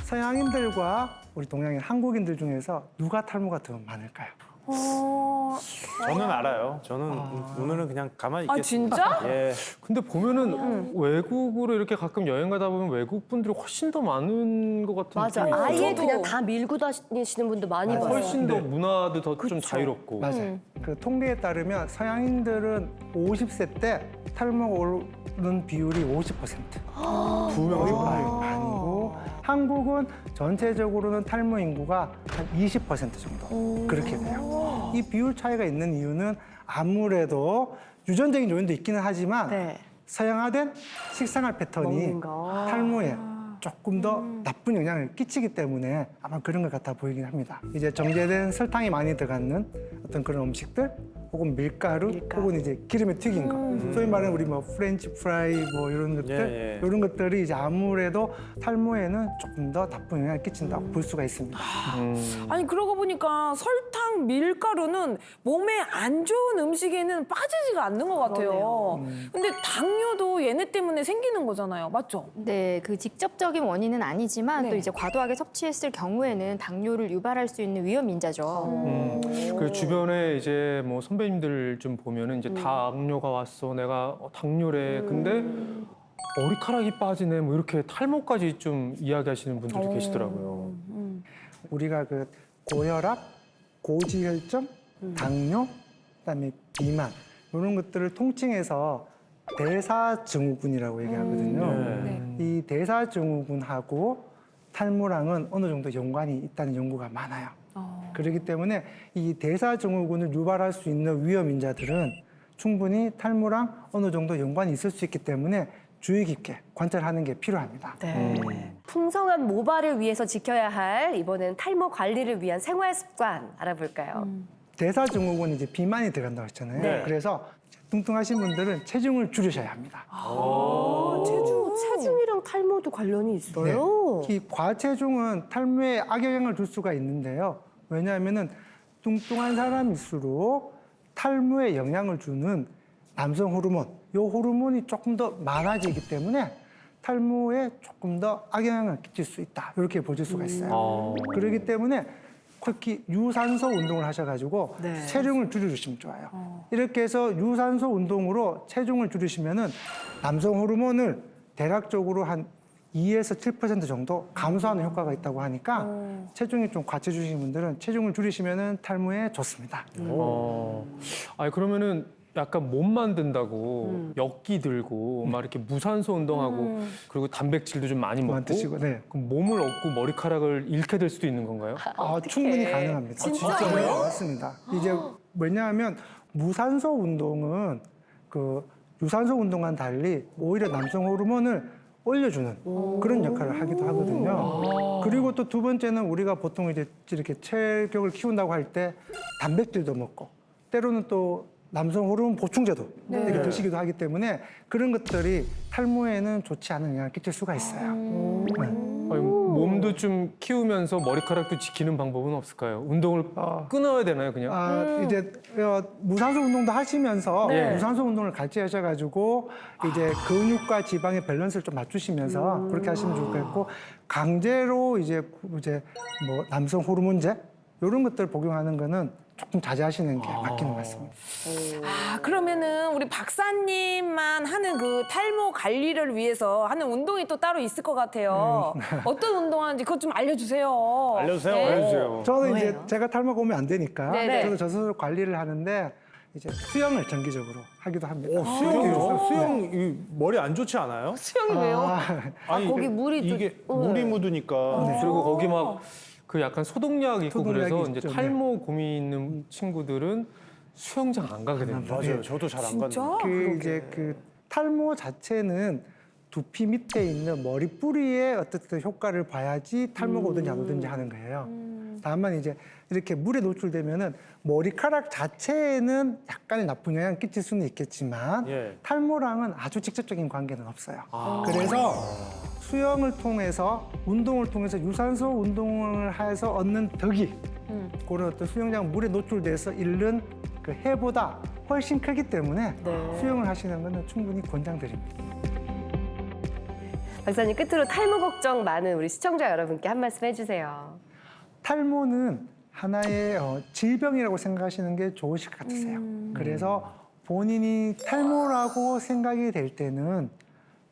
서양인들과 우리 동양인 한국인들 중에서 누가 탈모가 더 많을까요? 저는 알아요. 저는 오늘은 그냥 가만히 아, 있겠습니다. 진짜? 예. 근데 보면은 외국으로 이렇게 가끔 여행 가다 보면 외국 분들이 훨씬 더 많은 것 같은 맞아. 느낌이 아예 있어요. 그냥 다 밀고 다니시는 분도 많이 맞아요. 봐요. 훨씬 더 네. 문화도 더 좀 자유롭고. 맞아요. 그 통계에 따르면 서양인들은 50세 때 탈모가 오는 비율이 50%. 두 명이 많이고 한국은 전체적으로는 탈모 인구가 한 20% 정도 그렇게 돼요. 이 비율 차이가 있는 이유는 아무래도 유전적인 요인도 있기는 하지만 네. 서양화된 식생활 패턴이 먹는 거. 탈모에 조금 더 나쁜 영향을 끼치기 때문에 아마 그런 것 같아 보이긴 합니다. 이제 정제된 설탕이 많이 들어가는 어떤 그런 음식들 혹은 밀가루, 혹은 이제 기름에 튀긴 거. 소위 말하는 우리 뭐 프렌치 프라이 뭐 이런 것들, 예, 예. 이런 것들이 이제 아무래도 탈모에는 조금 더 나쁜 영향을 끼친다고 볼 수가 있습니다. 아니 그러고 보니까 설탕, 밀가루는 몸에 안 좋은 음식에는 빠지지가 않는 것 같아요. 근데 당뇨도 얘네 때문에 생기는 거잖아요. 맞죠? 네, 그 직접적인 원인은 아니지만 네. 또 이제 과도하게 섭취했을 경우에는 당뇨를 유발할 수 있는 위험 인자죠. 그 주변에 이제 뭐 선배님들 좀 보면은 이제 당뇨가 왔어, 내가 당뇨래. 근데 머리카락이 빠지네, 뭐 이렇게 탈모까지 좀 이야기하시는 분들도 계시더라고요. 우리가 그 고혈압, 고지혈증, 당뇨, 그다음에 비만 이런 것들을 통칭해서 대사증후군이라고 얘기하거든요. 이 대사증후군하고 탈모랑은 어느 정도 연관이 있다는 연구가 많아요. 그렇기 때문에 이 대사증후군을 유발할 수 있는 위험 인자들은 충분히 탈모랑 어느 정도 연관이 있을 수 있기 때문에 주의 깊게 관찰하는 게 필요합니다. 풍성한 모발을 위해서 지켜야 할 이번엔 탈모 관리를 위한 생활 습관 알아볼까요? 대사증후군은 이제 비만이 들어간다고 했잖아요. 네. 그래서 뚱뚱하신 분들은 체중을 줄이셔야 합니다. 체중이랑 탈모도 관련이 있어요. 이 과체중은 탈모에 악영향을 줄 수가 있는데요. 왜냐하면은 뚱뚱한 사람일수록 탈모에 영향을 주는 남성 호르몬, 이 호르몬이 조금 더 많아지기 때문에 탈모에 조금 더 악영향을 끼칠 수 있다. 이렇게 보실 수가 있어요. 그렇기 때문에 특히 유산소 운동을 하셔가지고 체중을 줄여주시면 좋아요. 이렇게 해서 유산소 운동으로 체중을 줄이시면은 남성 호르몬을 대략적으로 한 2에서 7% 정도 감소하는 효과가 있다고 하니까 체중이 좀 과체중이신 분들은 체중을 줄이시면은 탈모에 좋습니다. 아니 그러면은 약간 몸 만든다고 역기 들고 막 이렇게 무산소 운동하고 그리고 단백질도 좀 많이 먹고 드시고, 네. 그럼 몸을 얻고 머리카락을 잃게 될 수도 있는 건가요? 충분히 가능합니다. 진짜요? 네, 맞습니다. 이제 왜냐하면 무산소 운동은 그 유산소 운동과는 달리 오히려 남성 호르몬을 올려주는 그런 역할을 하기도 하거든요. 그리고 또 두 번째는 우리가 보통 이제 이렇게 체격을 키운다고 할 때 단백질도 먹고 때로는 또 남성 호르몬 보충제도 이렇게 드시기도 하기 때문에 그런 것들이 탈모에는 좋지 않은 영향을 끼칠 수가 있어요. 아니, 몸도 좀 키우면서 머리카락도 지키는 방법은 없을까요? 운동을 끊어야 되나요, 그냥? 이제 무산소 운동도 하시면서 무산소 운동을 같이 하셔가지고 이제 근육과 지방의 밸런스를 좀 맞추시면서 그렇게 하시면 좋겠고 강제로 이제 뭐 남성 호르몬제 이런 것들을 복용하는 거는 조금 자제하시는 게 맞기는 맞습니다. 아, 그러면은 우리 박사님만 하는 그 탈모 관리를 위해서 하는 운동이 또 따로 있을 것 같아요. 어떤 운동하는지 그것 좀 알려주세요. 알려주세요. 네. 알려주세요. 저는 이제 제가 탈모가 오면 안 되니까 네네. 저도 저 스스로 관리를 하는데 이제 수영을 정기적으로 하기도 합니다. 수영이요? 수영 이 머리 안 좋지 않아요? 수영이 왜요? 아니, 거기 물이 또- 이게 물이 묻으니까. 그리고 거기 막 그 약간 소독약 있고 소독약이 그래서 이제 있죠, 네. 탈모 고민 있는 친구들은 수영장 안 가게 됩니다. 맞아요. 저도 잘 안 진짜? 가는데. 이제 그 탈모 자체는 두피 밑에 있는 머리 뿌리에 어떻든 효과를 봐야지 탈모가 오든지 안 오든지 하는 거예요. 다만 이제 이렇게 물에 노출되면은 머리카락 자체에는 약간의 나쁜 영향을 끼칠 수는 있겠지만 예. 탈모랑은 아주 직접적인 관계는 없어요. 그래서 수영을 통해서 운동을 통해서 유산소 운동을 해서 얻는 덕이 그런 어떤 수영장 물에 노출돼서 잃는 그 해보다 훨씬 크기 때문에 수영을 하시는 것은 충분히 권장드립니다. 박사님 끝으로 탈모 걱정 많은 우리 시청자 여러분께 한 말씀 해주세요. 탈모는 하나의 질병이라고 생각하시는 게 좋으실 것 같으세요. 그래서 본인이 탈모라고 생각이 될 때는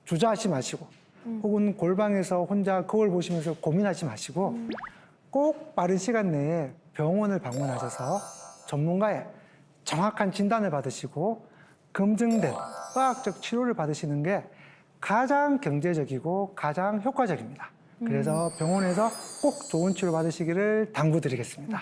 주저하지 마시고 혹은 골방에서 혼자 거울 보시면서 고민하지 마시고 꼭 빠른 시간 내에 병원을 방문하셔서 전문가의 정확한 진단을 받으시고 검증된 의학적 치료를 받으시는 게 가장 경제적이고 가장 효과적입니다. 그래서 병원에서 꼭 좋은 치료 받으시기를 당부드리겠습니다.